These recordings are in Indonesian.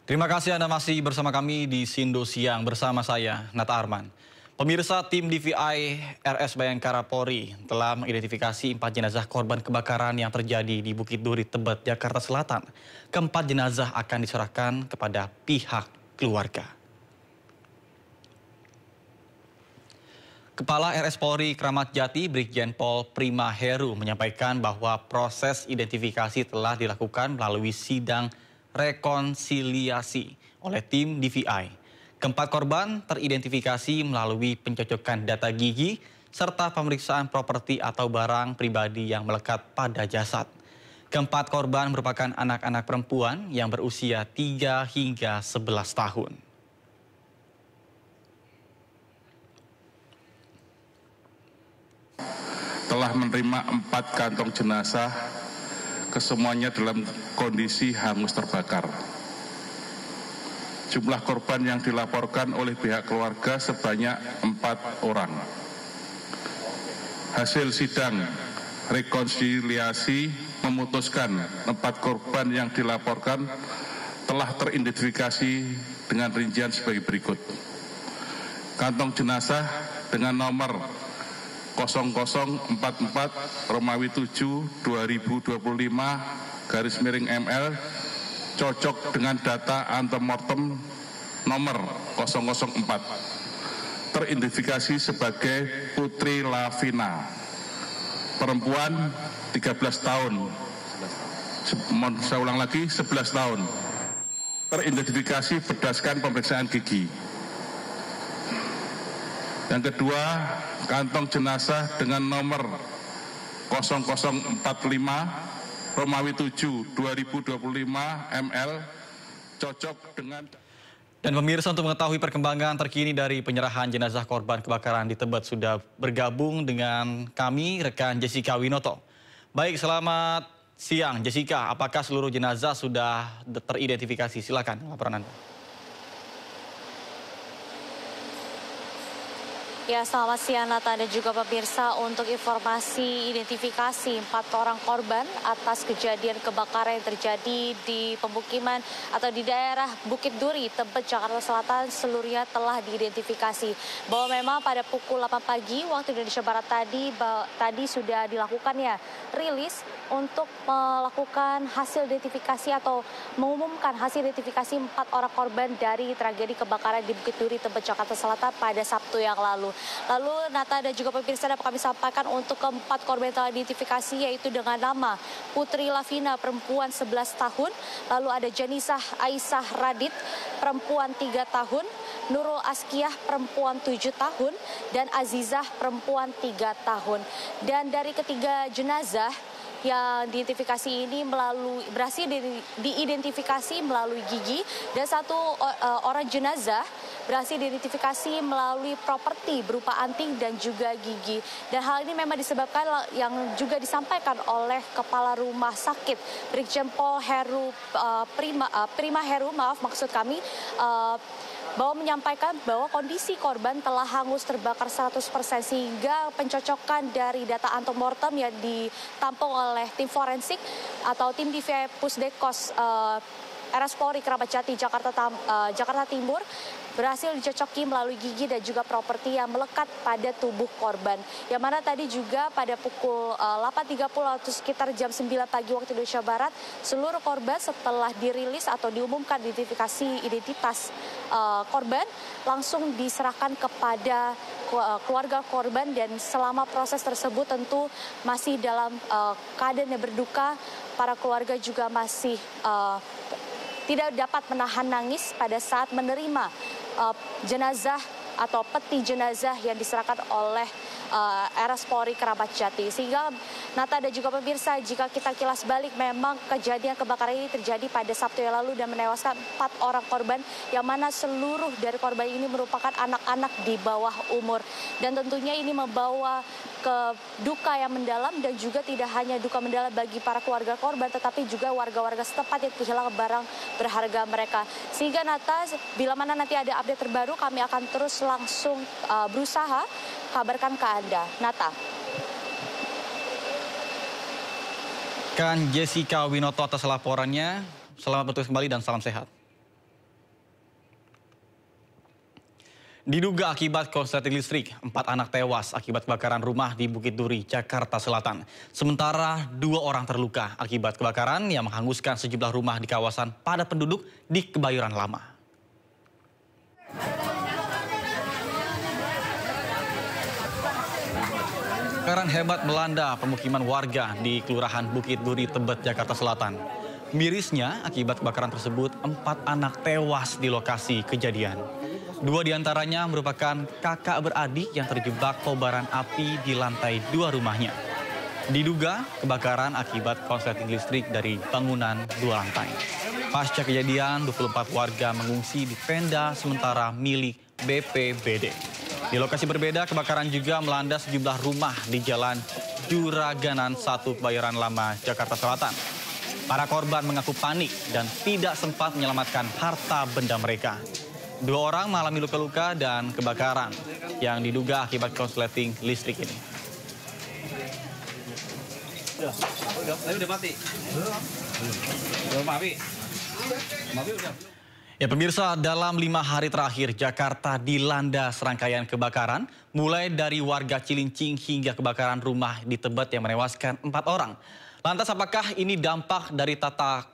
Terima kasih Anda masih bersama kami di Sindo Siang bersama saya, Nata Arman. Pemirsa, tim DVI RS Bayangkara Polri telah mengidentifikasi 4 jenazah korban kebakaran yang terjadi di Bukit Duri, Tebet, Jakarta Selatan. Keempat jenazah akan diserahkan kepada pihak keluarga. Kepala RS Polri Kramat Jati, Brigjen Pol Prima Heru menyampaikan bahwa proses identifikasi telah dilakukan melalui sidang rekonsiliasi oleh tim DVI. Keempat korban teridentifikasi melalui pencocokan data gigi serta pemeriksaan properti atau barang pribadi yang melekat pada jasad. Keempat korban merupakan anak-anak perempuan yang berusia 3 hingga 11 tahun. Telah menerima 4 kantong jenazah, kesemuanya dalam kondisi hangus terbakar. Jumlah korban yang dilaporkan oleh pihak keluarga sebanyak 4 orang. Hasil sidang rekonsiliasi memutuskan 4 korban yang dilaporkan telah teridentifikasi dengan rincian sebagai berikut. Kantong jenazah dengan nomor 0044 Romawi 7 2025 /ML cocok dengan data antemortem nomor 004. Teridentifikasi sebagai Putri Lavina, perempuan 13 tahun. Saya ulang lagi, 11 tahun. Teridentifikasi berdasarkan pemeriksaan gigi. Yang kedua, kantong jenazah dengan nomor 0045 Romawi 7 2025 ML cocok dengan. Dan pemirsa, untuk mengetahui perkembangan terkini dari penyerahan jenazah korban kebakaran di Tebet sudah bergabung dengan kami rekan Jessica Winoto. Baik, selamat siang Jessica. Apakah seluruh jenazah sudah teridentifikasi? Silakan laporan Anda. Ya, selamat siang Nata dan juga pemirsa. Untuk informasi identifikasi 4 orang korban atas kejadian kebakaran yang terjadi di pemukiman atau di daerah Bukit Duri, Tebet, Jakarta Selatan seluruhnya telah diidentifikasi. Bahwa memang pada pukul 8 pagi waktu Indonesia Barat tadi sudah dilakukan ya rilis untuk melakukan hasil identifikasi atau mengumumkan hasil identifikasi 4 orang korban dari tragedi kebakaran di Bukit Duri, Tebet, Jakarta Selatan pada Sabtu yang lalu. Lalu Nata dan juga pemirsa dapat kami sampaikan untuk keempat korban telah identifikasi yaitu dengan nama Putri Lavina, perempuan 11 tahun. Lalu ada Janisah Aisyah Radit, perempuan 3 tahun. Nurul Askiah, perempuan 7 tahun. Dan Azizah, perempuan 3 tahun. Dan dari ketiga jenazah yang diidentifikasi ini berhasil diidentifikasi melalui gigi, dan satu orang jenazah berhasil diidentifikasi melalui properti berupa anting dan juga gigi. Dan hal ini memang disebabkan yang juga disampaikan oleh Kepala Rumah Sakit Brigjen Pol Heru Prima Heru, bahwa menyampaikan bahwa kondisi korban telah hangus terbakar 100% sehingga pencocokan dari data antemortem yang ditampung oleh tim forensik atau tim DVI Pusdekos RS Polri Kramat Jati Jakarta Timur berhasil dicocoki melalui gigi dan juga properti yang melekat pada tubuh korban. Yang mana tadi juga pada pukul 8.30 atau sekitar jam 9 pagi waktu Indonesia Barat, seluruh korban setelah dirilis atau diumumkan identifikasi identitas korban langsung diserahkan kepada keluarga korban, dan selama proses tersebut tentu masih dalam keadaan yang berduka. Para keluarga juga masih tidak dapat menahan nangis pada saat menerima jenazah atau peti jenazah yang diserahkan oleh RS Polri Kramat Jati. Sehingga Nata dan juga pemirsa, jika kita kilas balik, memang kejadian kebakaran ini terjadi pada Sabtu yang lalu dan menewaskan 4 orang korban, yang mana seluruh dari korban ini merupakan anak-anak di bawah umur. Dan tentunya ini membawa ke duka yang mendalam, dan juga tidak hanya duka mendalam bagi para keluarga korban, tetapi juga warga-warga setempat yang kehilangan barang berharga mereka. Sehingga Nata, bila mana nanti ada update terbaru, kami akan terus langsung berusaha kabarkan ke Anda. Nata. Kan Jessica Winoto atas laporannya. Selamat bertugas kembali dan salam sehat. Diduga akibat korsleting listrik, 4 anak tewas akibat kebakaran rumah di Bukit Duri, Jakarta Selatan. Sementara 2 orang terluka akibat kebakaran yang menghanguskan sejumlah rumah di kawasan padat penduduk di Kebayoran Lama. Kebakaran hebat melanda pemukiman warga di Kelurahan Bukit Duri, Tebet, Jakarta Selatan. Mirisnya, akibat kebakaran tersebut, 4 anak tewas di lokasi kejadian. 2 diantaranya merupakan kakak beradik yang terjebak kobaran api di lantai 2 rumahnya. Diduga kebakaran akibat korsleting listrik dari bangunan 2 lantai. Pasca kejadian, 24 warga mengungsi di tenda sementara milik BPBD. Di lokasi berbeda, kebakaran juga melanda sejumlah rumah di Jalan Juraganan 1, Kebayoran Lama, Jakarta Selatan. Para korban mengaku panik dan tidak sempat menyelamatkan harta benda mereka. 2 orang mengalami luka-luka dan kebakaran yang diduga akibat korsleting listrik ini. Udah mati. Ya pemirsa, dalam 5 hari terakhir Jakarta dilanda serangkaian kebakaran, mulai dari warga Cilincing hingga kebakaran rumah di Tebet yang menewaskan 4 orang. Lantas apakah ini dampak dari tata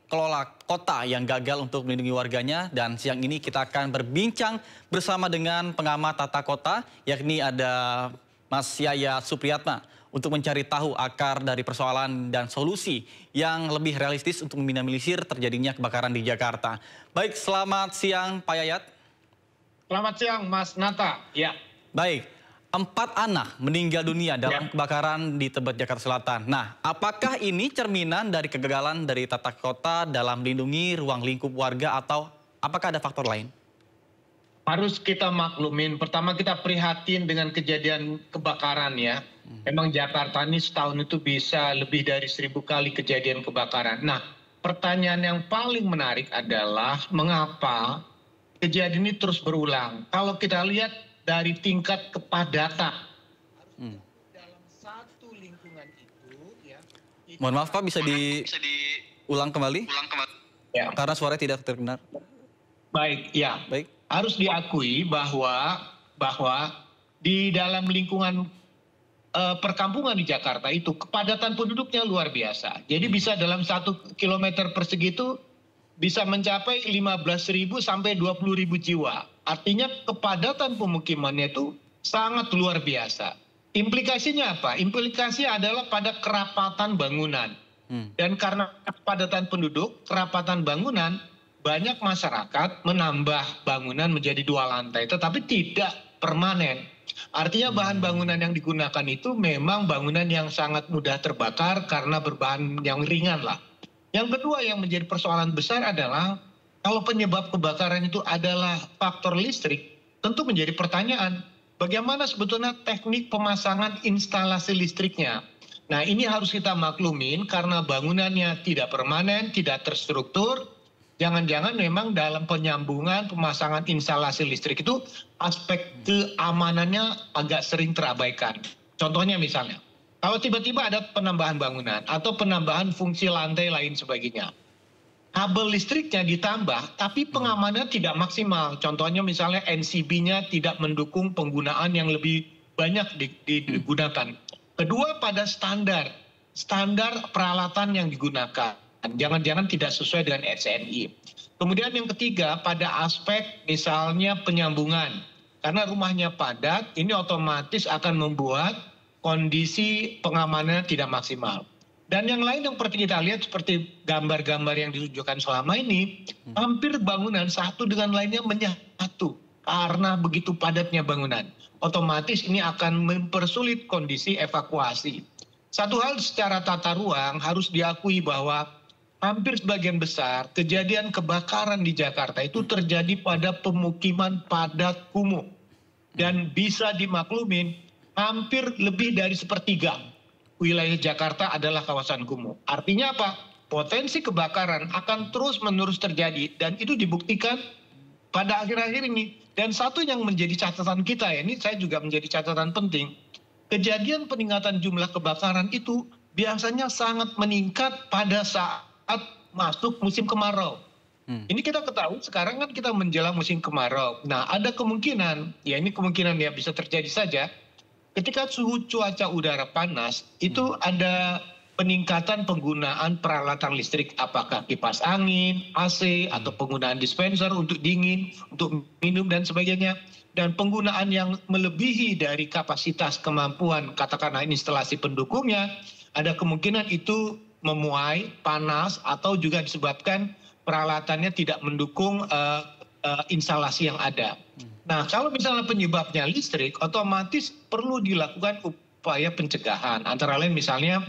kelola kota yang gagal untuk melindungi warganya? Dan siang ini kita akan berbincang bersama dengan pengamat tata kota, yakni ada Mas Yaya Supriyatna, untuk mencari tahu akar dari persoalan dan solusi yang lebih realistis untuk meminimalisir terjadinya kebakaran di Jakarta. Baik, selamat siang Pak Yayat. Selamat siang Mas Nata. Ya. Baik, 4 anak meninggal dunia dalam kebakaran di Tebet, Jakarta Selatan. Nah, apakah ini cerminan dari kegagalan dari tata kota dalam melindungi ruang lingkup warga atau apakah ada faktor lain? Harus kita maklumin, pertama kita prihatin dengan kejadian kebakaran ya. Memang Jakarta ini setahun itu bisa lebih dari 1000 kali kejadian kebakaran. Nah, pertanyaan yang paling menarik adalah mengapa kejadian ini terus berulang. Kalau kita lihat dari tingkat kepadatan dalam satu lingkungan itu ya. Mohon maaf Pak, bisa diulang kembali? Ya. Karena suaranya tidak terdengar. Baik, ya. Baik. Harus diakui bahwa di dalam lingkungan perkampungan di Jakarta itu kepadatan penduduknya luar biasa. Jadi bisa dalam 1 kilometer persegi itu bisa mencapai 15.000 sampai 20.000 jiwa. Artinya kepadatan pemukimannya itu sangat luar biasa. Implikasinya apa? Implikasinya adalah pada kerapatan bangunan. Dan karena kepadatan penduduk, kerapatan bangunan, banyak masyarakat menambah bangunan menjadi 2 lantai, tetapi tidak permanen. Artinya bahan bangunan yang digunakan itu memang bangunan yang sangat mudah terbakar karena berbahan yang ringan lah. Yang kedua yang menjadi persoalan besar adalah kalau penyebab kebakaran itu adalah faktor listrik, tentu menjadi pertanyaan bagaimana sebetulnya teknik pemasangan instalasi listriknya. Nah ini harus kita maklumin karena bangunannya tidak permanen, tidak terstruktur. Jangan-jangan memang dalam penyambungan pemasangan instalasi listrik itu aspek keamanannya agak sering terabaikan. Contohnya misalnya, kalau tiba-tiba ada penambahan bangunan atau penambahan fungsi lantai lain sebagainya. Kabel listriknya ditambah, tapi pengamanannya tidak maksimal. Contohnya misalnya NCB-nya tidak mendukung penggunaan yang lebih banyak digunakan. Kedua pada standar peralatan yang digunakan. Jangan-jangan tidak sesuai dengan SNI. Kemudian yang ketiga pada aspek misalnya penyambungan. Karena rumahnya padat, ini otomatis akan membuat kondisi pengamanannya tidak maksimal. Dan yang lain yang seperti kita lihat seperti gambar-gambar yang ditunjukkan selama ini, hampir bangunan satu dengan lainnya menyatu. Karena begitu padatnya bangunan. Otomatis ini akan mempersulit kondisi evakuasi. Satu hal secara tata ruang harus diakui bahwa hampir sebagian besar kejadian kebakaran di Jakarta itu terjadi pada pemukiman padat kumuh. Dan bisa dimaklumin hampir lebih dari 1/3 wilayah Jakarta adalah kawasan kumuh. Artinya apa? Potensi kebakaran akan terus-menerus terjadi dan itu dibuktikan pada akhir-akhir ini. Dan satu yang menjadi catatan kita, ini saya juga menjadi catatan penting. Kejadian peningkatan jumlah kebakaran itu biasanya sangat meningkat pada saat masuk musim kemarau. Ini kita ketahui sekarang kan kita menjelang musim kemarau. Nah, ada kemungkinan, ya ini kemungkinan ya bisa terjadi saja, ketika suhu cuaca udara panas, itu ada peningkatan penggunaan peralatan listrik, apakah kipas angin, AC, atau penggunaan dispenser untuk dingin, untuk minum dan sebagainya. Dan penggunaan yang melebihi dari kapasitas kemampuan, katakanlah instalasi pendukungnya, ada kemungkinan itu memuai, panas, atau juga disebabkan peralatannya tidak mendukung instalasi yang ada. Nah, kalau misalnya penyebabnya listrik, otomatis perlu dilakukan upaya pencegahan. Antara lain misalnya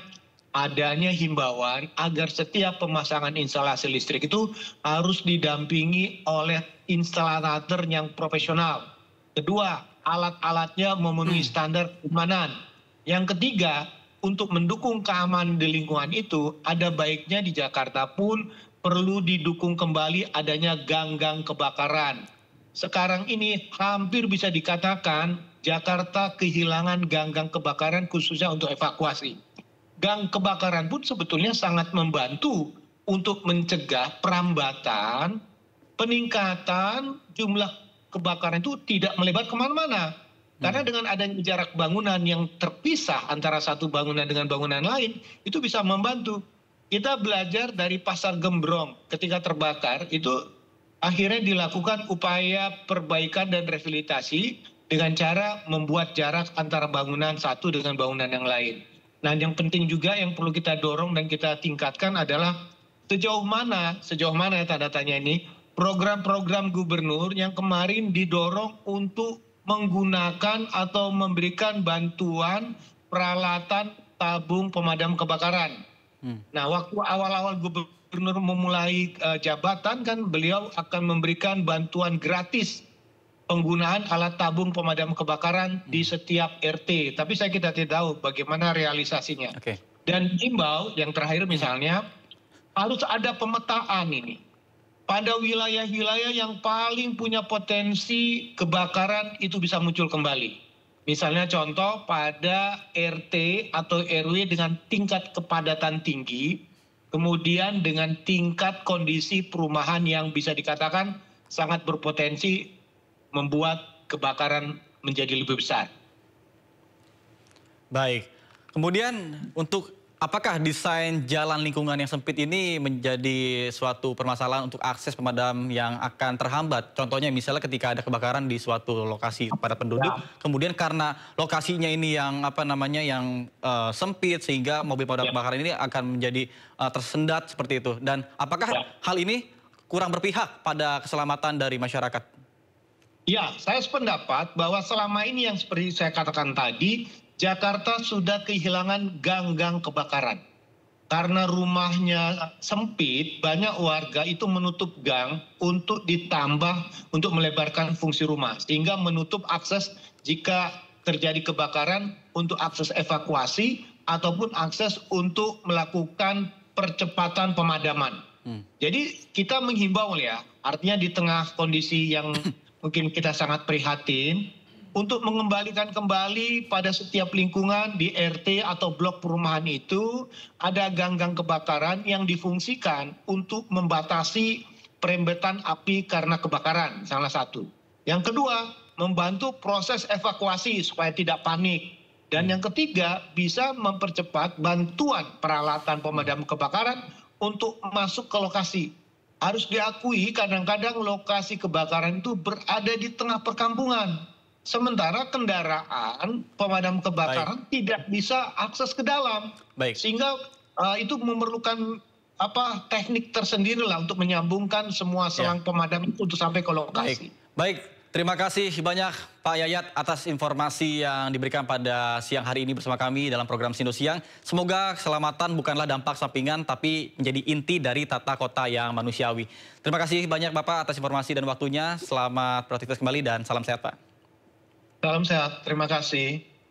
adanya himbauan agar setiap pemasangan instalasi listrik itu harus didampingi oleh instalator yang profesional. Kedua, alat-alatnya memenuhi standar keamanan. Yang ketiga, untuk mendukung keamanan di lingkungan itu, ada baiknya di Jakarta pun perlu didukung kembali adanya gang-gang kebakaran. Sekarang ini hampir bisa dikatakan Jakarta kehilangan gang-gang kebakaran khususnya untuk evakuasi. Gang kebakaran pun sebetulnya sangat membantu untuk mencegah perambatan, peningkatan jumlah kebakaran itu tidak melebar kemana-mana. Karena dengan adanya jarak bangunan yang terpisah antara satu bangunan dengan bangunan lain, itu bisa membantu. Kita belajar dari Pasar Gembrong ketika terbakar, itu akhirnya dilakukan upaya perbaikan dan rehabilitasi dengan cara membuat jarak antara bangunan satu dengan bangunan yang lain. Nah, yang penting juga yang perlu kita dorong dan kita tingkatkan adalah sejauh mana ya tanda tanya ini, program-program gubernur yang kemarin didorong untuk menggunakan atau memberikan bantuan peralatan tabung pemadam kebakaran. Nah, waktu awal-awal gubernur memulai jabatan kan beliau akan memberikan bantuan gratis penggunaan alat tabung pemadam kebakaran di setiap RT. Tapi kita tidak tahu bagaimana realisasinya. Dan himbau yang terakhir misalnya harus ada pemetaan ini. Pada wilayah-wilayah yang paling punya potensi kebakaran itu bisa muncul kembali. Misalnya contoh pada RT atau RW dengan tingkat kepadatan tinggi, kemudian dengan tingkat kondisi perumahan yang bisa dikatakan sangat berpotensi membuat kebakaran menjadi lebih besar. Baik, kemudian apakah desain jalan lingkungan yang sempit ini menjadi suatu permasalahan untuk akses pemadam yang akan terhambat? Contohnya misalnya ketika ada kebakaran di suatu lokasi padat penduduk, kemudian karena lokasinya ini yang sempit sehingga mobil pemadam kebakaran ini akan menjadi tersendat seperti itu. Dan apakah hal ini kurang berpihak pada keselamatan dari masyarakat? Ya, saya sependapat bahwa selama ini yang seperti saya katakan tadi, Jakarta sudah kehilangan gang-gang kebakaran. Karena rumahnya sempit, banyak warga itu menutup gang untuk untuk melebarkan fungsi rumah. Sehingga menutup akses jika terjadi kebakaran untuk akses evakuasi ataupun akses untuk melakukan percepatan pemadaman. Jadi kita menghimbau ya, artinya di tengah kondisi yang mungkin kita sangat prihatin, untuk mengembalikan kembali pada setiap lingkungan di RT atau blok perumahan itu ada gang-gang kebakaran yang difungsikan untuk membatasi perembetan api karena kebakaran, salah satu. Yang kedua, membantu proses evakuasi supaya tidak panik. Dan yang ketiga, bisa mempercepat bantuan peralatan pemadam kebakaran untuk masuk ke lokasi. Harus diakui kadang-kadang lokasi kebakaran itu berada di tengah perkampungan. Sementara kendaraan pemadam kebakaran tidak bisa akses ke dalam. Sehingga itu memerlukan teknik tersendiri lah untuk menyambungkan semua selang pemadam itu untuk sampai ke lokasi. Baik, terima kasih banyak Pak Yayat atas informasi yang diberikan pada siang hari ini bersama kami dalam program Sindo Siang. Semoga keselamatan bukanlah dampak sampingan tapi menjadi inti dari tata kota yang manusiawi. Terima kasih banyak Bapak atas informasi dan waktunya. Selamat beraktivitas kembali dan salam sehat Pak. Salam sehat, terima kasih.